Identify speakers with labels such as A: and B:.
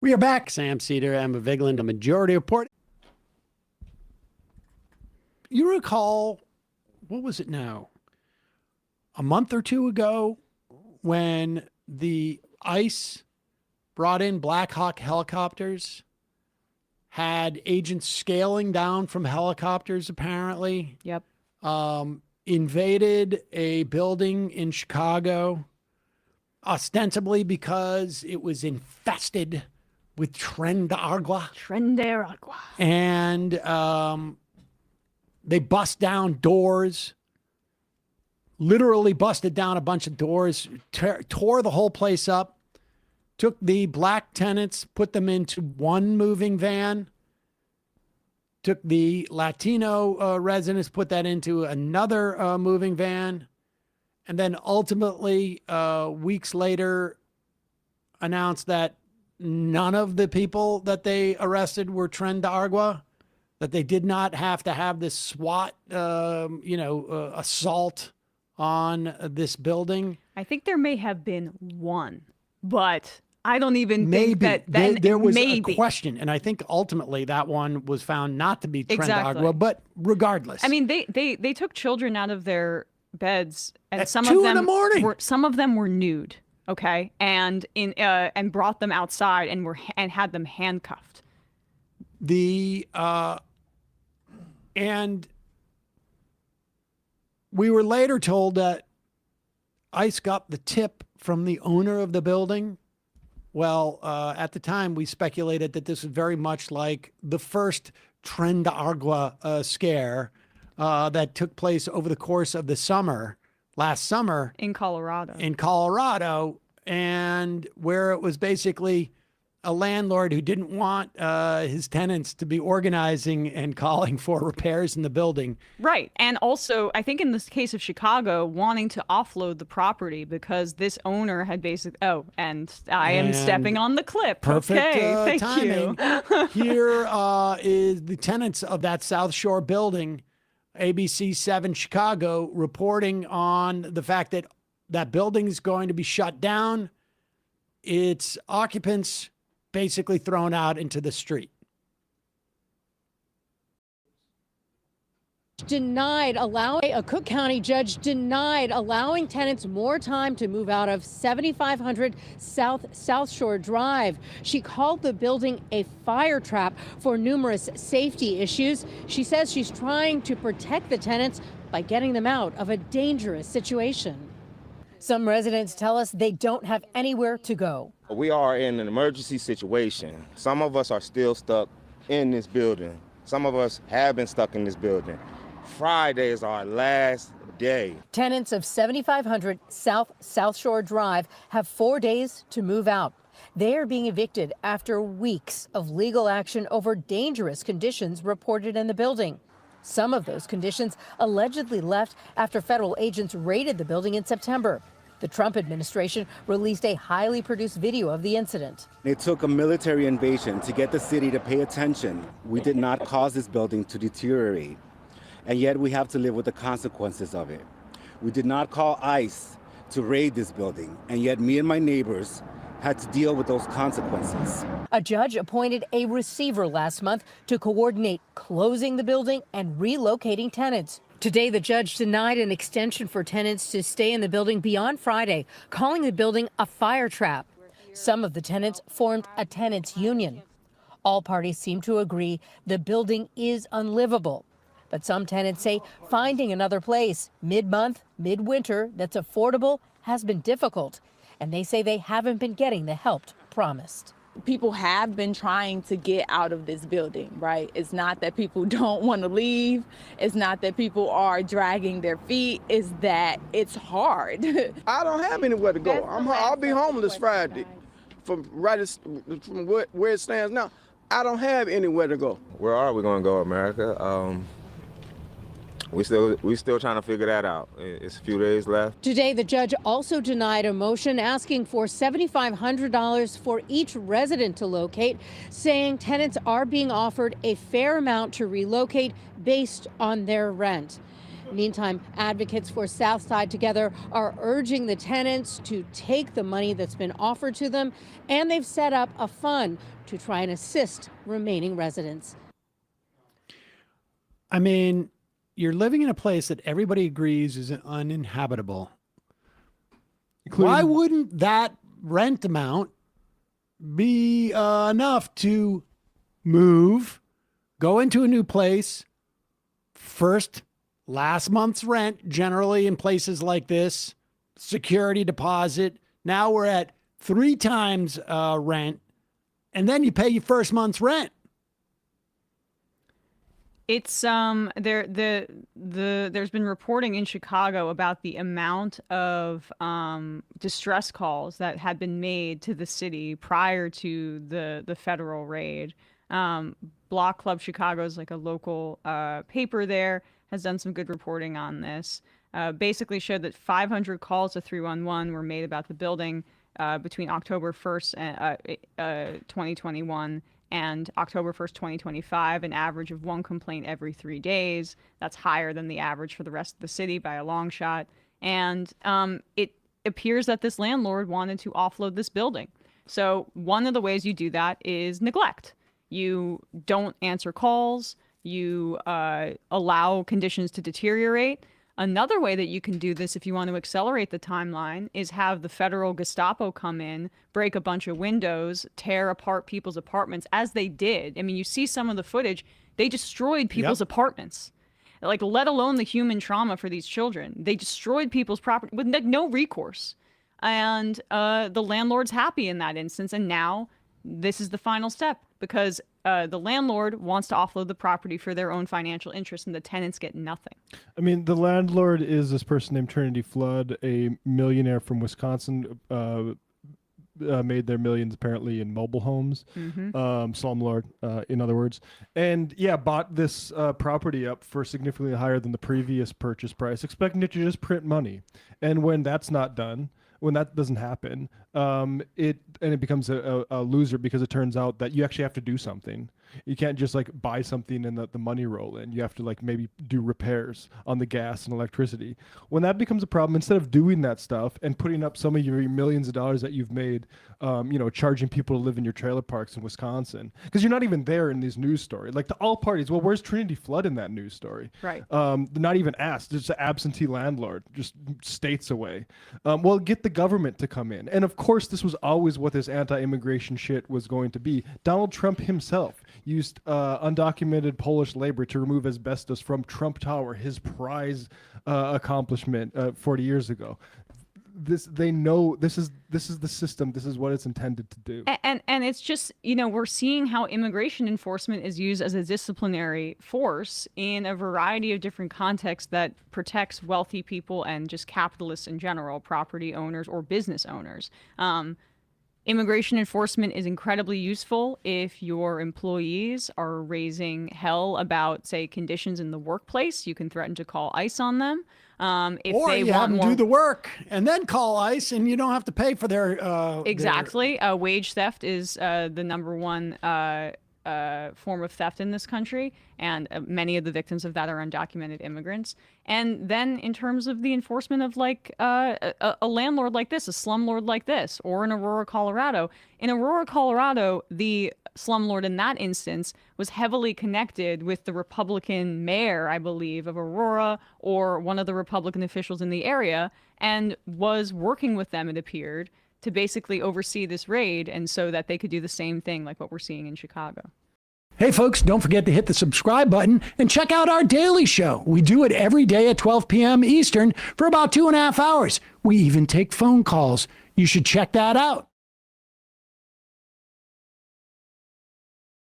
A: We are back. Sam Seder, Emma Vigeland, a Majority Report. You recall, what was it now? A month or two ago when the ICE brought in Black Hawk helicopters, had agents scaling down from helicopters, apparently.
B: Yep.
A: Invaded a building in Chicago, ostensibly because it was infested with Tren de Agua.
B: Tren de Agua.
A: And they bust down doors, literally busted down a bunch of doors, tore the whole place up, took the black tenants, put them into one moving van, took the Latino residents, put that into another moving van, and then ultimately, weeks later, announced that none of the people that they arrested were Tren de Agua, that they did not have to have this SWAT, assault on this building.
B: I think there may have been one, but I don't even
A: think
B: that
A: there was a question, and I think ultimately that one was found not to be Tren de Agua, but regardless.
B: I mean, they took children out of their beds, and
A: at
B: some
A: 2
B: of them
A: in the morning.
B: Some of them were nude, okay, and brought them outside and had them handcuffed.
A: And we were later told that ICE got the tip from the owner of the building. Well, at the time, we speculated that this was very much like the first Tren de Agua scare that took place over the course of the summer, last summer.
B: In Colorado.
A: And where it was basically a landlord who didn't want his tenants to be organizing and calling for repairs in the building.
B: Right. And also, I think in this case of Chicago, wanting to offload the property because this owner had and I am stepping on the clip.
A: Perfect
B: okay, thank
A: timing.
B: you.
A: Here is the tenants of that South Shore building, ABC 7 Chicago, reporting on the fact that that building is going to be shut down. Its occupants basically thrown out into the street.
C: A Cook County judge denied allowing tenants more time to move out of 7500 South Shore Drive. She called the building a fire trap for numerous safety issues. She says she's trying to protect the tenants by getting them out of a dangerous situation. Some residents tell us they don't have anywhere to go.
D: We are in an emergency situation. Some of us are still stuck in this building. Some of us have been stuck in this building. Friday is our last day.
C: Tenants of 7500 South Shore Drive have 4 days to move out. They are being evicted after weeks of legal action over dangerous conditions reported in the building. Some of those conditions allegedly left after federal agents raided the building in September. The Trump administration released a highly produced video of the incident.
E: It took a military invasion to get the city to pay attention. We did not cause this building to deteriorate, and yet we have to live with the consequences of it. We did not call ICE to raid this building, and yet me and my neighbors had to deal with those consequences.
C: A judge appointed a receiver last month to coordinate closing the building and relocating tenants. Today, the judge denied an extension for tenants to stay in the building beyond Friday, calling the building a fire trap. Some of the tenants formed a tenants union. All parties seem to agree the building is unlivable. But some tenants say finding another place mid-month, midwinter that's affordable has been difficult. And they say they haven't been getting the help promised.
F: People have been trying to get out of this building, right? It's not that people don't want to leave. It's not that people are dragging their feet. It's that it's hard.
G: I don't have anywhere to go. I'll be homeless Friday. From where it stands now, I don't have anywhere to go.
D: Where are we going to go, America? We still trying to figure that out. It's a few days left.
C: Today, the judge also denied a motion asking for $7,500 for each resident to locate, saying tenants are being offered a fair amount to relocate based on their rent. Meantime, advocates for Southside Together are urging the tenants to take the money that's been offered to them, and they've set up a fund to try and assist remaining residents.
A: I mean, you're living in a place that everybody agrees is uninhabitable. Why wouldn't that rent amount be enough to move, go into a new place, last month's rent, generally in places like this, security deposit. Now we're at 3 times rent, and then you pay your first month's rent.
B: It's there's been reporting in Chicago about the amount of distress calls that had been made to the city prior to the federal raid. Block Club Chicago is like a local paper there, has done some good reporting on this. Basically showed that 500 calls to 311 were made about the building between October 1st, 2021 and October 1st, 2025, an average of 1 complaint every 3 days. That's higher than the average for the rest of the city by a long shot. And it appears that this landlord wanted to offload this building. So one of the ways you do that is neglect. You don't answer calls. You allow conditions to deteriorate. Another way that you can do this if you want to accelerate the timeline is have the federal Gestapo come in, break a bunch of windows, tear apart people's apartments, as they did. I mean, you see some of the footage. They destroyed people's apartments, like, let alone the human trauma for these children. They destroyed people's property with no recourse. And the landlord's happy in that instance. And now this is the final step, because the landlord wants to offload the property for their own financial interest, and the tenants get nothing.
H: I mean, the landlord is this person named Trinity Flood, a millionaire from Wisconsin, made their millions apparently in mobile homes, slumlord, in other words, and bought this property up for significantly higher than the previous purchase price, expecting it to just print money. And when that's not done, when that doesn't happen, it becomes a loser, because it turns out that you actually have to do something. You can't just like buy something and the money roll in. You have to like maybe do repairs on the gas and electricity. When that becomes a problem, instead of doing that stuff and putting up some of your millions of dollars that you've made, charging people to live in your trailer parks in Wisconsin, because you're not even there in these news stories. Like all parties, well, where's Trinity Flood in that news story?
B: Right.
H: Not even asked. Just an absentee landlord, just states away. Well, get the government to come in. And of course, this was always what this anti-immigration shit was going to be. Donald Trump himself used undocumented Polish labor to remove asbestos from Trump Tower, his prize accomplishment 40 years ago. They know this is the system. This is what it's intended to do.
B: And it's just, we're seeing how immigration enforcement is used as a disciplinary force in a variety of different contexts that protects wealthy people and just capitalists in general, property owners or business owners. Immigration enforcement is incredibly useful if your employees are raising hell about, say, conditions in the workplace. You can threaten to call ICE on them.
A: Or you have them do the work and then call ICE, and you don't have to pay for their
B: exactly. Wage theft is the number one form of theft in this country, and many of the victims of that are undocumented immigrants. And then in terms of the enforcement of like a landlord like this, a slumlord like this, or in Aurora, Colorado. In Aurora, Colorado, the slumlord in that instance was heavily connected with the Republican mayor, I believe, of Aurora, or one of the Republican officials in the area, and was working with them, it appeared, to basically oversee this raid, and so that they could do the same thing like what we're seeing in Chicago.
A: Hey folks, don't forget to hit the subscribe button and check out our daily show. We do it every day at 12 p.m. Eastern for about 2.5 hours. We even take phone calls. You should check that out.